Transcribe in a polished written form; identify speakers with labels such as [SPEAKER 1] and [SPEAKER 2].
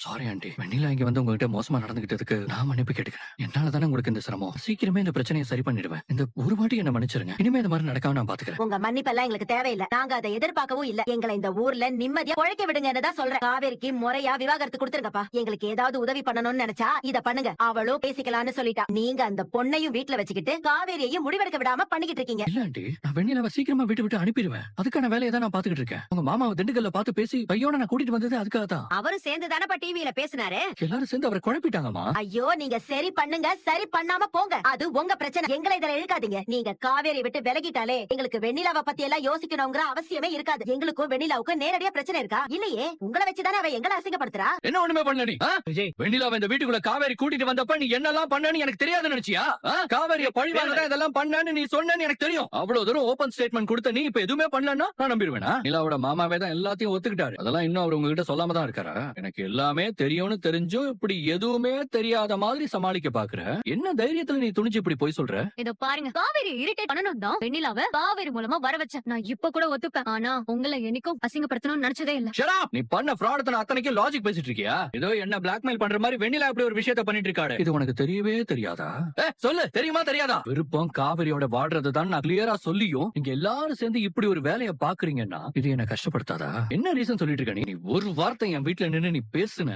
[SPEAKER 1] Sorry aunty. வெண்ணிலா இங்க வந்து உங்ககிட்ட மோசமா நடந்துகிட்டதுக்கு நான் மன்னிப்பு கேட்டுக்கிறேன். என்னால தானே உங்களுக்கு இந்த சிரமம். சீக்கிரமே இந்த பிரச்சனையை சரி பண்ணிடுவேன். இந்த ஒரு வாட்டி என்ன மன்னிச்சிருங்க. இனிமே இந்த மாதிரி நடக்காம நான் பாத்துக்கிறேன்.
[SPEAKER 2] உங்க மன்னிப்பெல்லாம் எங்களுக்கு தேவையில்லை. நாங்க அதை எதிர்பார்க்கவும் இல்ல. எங்களை இந்த ஊர்ல நிம்மதியா பொழைக்க விடுங்கன்னு தான் சொல்றேன். காவேரிக்கு முறையா விவாகரத்து கொடுத்துருங்கப்பா. எங்களுக்கு ஏதாவது உதவி பண்ணணும்னு நினைச்சா இத பண்ணுங்க. அவளும் பேசிக்கலாம்னு சொல்லிட்டா. நீங்க அந்த பொண்ணையும் வீட்டுல வச்சுக்கிட்டு காவேரியையும் முடிவெடுக்க விடாம பண்ணிக்கிட்டு இருக்கீங்க.
[SPEAKER 1] இல்ல ஆண்டி, நான் வெண்ணிலாவை சீக்கிரமா வீட்டு விட்டு அனுப்பிடுவேன். அதுக்கான வேலையை தான் நான் பாத்துக்கிட்டு இருக்கேன். உங்க மாமாவை திண்டுக்கல்ல பார்த்து பேசி பையோட நான் கூட்டிட்டு வந்தது அதுக்காக தான்.
[SPEAKER 2] அவரும் சேர்ந்து தானப்பா டிவியில பேசினாரு.
[SPEAKER 1] எல்லாரும் சேர்ந்து அவரை குழப்பிட்டாங்கம்மா.
[SPEAKER 2] ஐயோ, நீங்க சரி பண்ணுங்க, சரி பண்ணாம போங்க. அது உங்க பிரச்சனை. எங்களை இதுல இழுக்காதீங்க. நீங்க காவேரி விட்டு விலகிட்டாலே எங்களுக்கு வெண்ணிலாவை பத்தி எல்லாம் யோசிக்கணுங்கிற அவசியமே இருக்காது. எங்களுக்கும் வெண்ணிலாவுக்கும் நேரடியா பிரச்சனை இருக்கா? இல்லையே, உங்களை வச்சுதானே அவ எங்களை அசிங்கப்படுத்துறா.
[SPEAKER 1] என்ன ஒண்ணுமே பண்ணலடி. விஜய், வெண்ணிலாவை இந்த வீட்டுக்குள்ள காவேரி கூட்டிட்டு வந்தப்ப நீ என்னெல்லாம் பண்ணனு எனக்கு தெரியாதுன்னு நினைச்சியா? காவேரிய பழி வாங்கதான் இதெல்லாம் பண்ணான்னு நீ சொன்னேன்னு எனக்கு தெரியும். அவ்வளவு தூரம் ஓபன் ஸ்டேட்மெண்ட் கொடுத்த நீ இப்ப எதுவுமே பண்ணலன்னா நான் நம்பிடுவேனா? நிலாவோட மாமாவே தான் எல்லாத்தையும் ஒத்துக்கிட்டாரு. அதெல்லாம் இன்னும் அவர் உங்ககிட்ட சொல்லாம தான் இருக்காரா? எனக்கு எல்லாமே தெரியும்னு தெரிஞ்சும் இப்படி எதுவுமே தெரியாத மாதிரி சமாளிக்க பாக்குற. என்ன தைரியத்துல நீ துணிஞ்சு இப்படி போய் சொல்ற?
[SPEAKER 3] இத பாருங்க, காவேரி இரிட்டேட் பண்ணணும் தான் வெண்ணிலாவை காவேரி மூலமா வர வச்சேன். நான் இப்ப கூட ஒத்துப்பேன். ஆனா உங்களை என்னைக்கும் அசிங்கப்படுத்தணும்னு நினைச்சதே இல்ல.
[SPEAKER 1] Shut up! நீ பண்ண ஃப்ராட் அத்தனைக்கு லாஜிக் பேசிட்டு இருக்கியா? ஏதோ என்ன பிளாக்மெயில் பண்ற மாதிரி வெண்ணிலா இப்படி ஒரு விஷயத்தை பண்ணிட்டு இருக்காரு. இது உனக்கு தெரியவே தெரியாதா? சொல்லு, தெரியுமா தெரியாதா? விருப்பம் காவிரியோட வாடுறது தான் நான் கிளியரா சொல்லியும் நீங்க எல்லாரும் சேர்ந்து இப்படி ஒரு வேலையை பாக்குறீங்கன்னா இது என்ன கஷ்டப்படுத்தாதா? என்ன ரீசன் சொல்லிட்டு இருக்க நீ? ஒரு வார்த்தை என் வீட்டுல நின்னு நீ பேசுன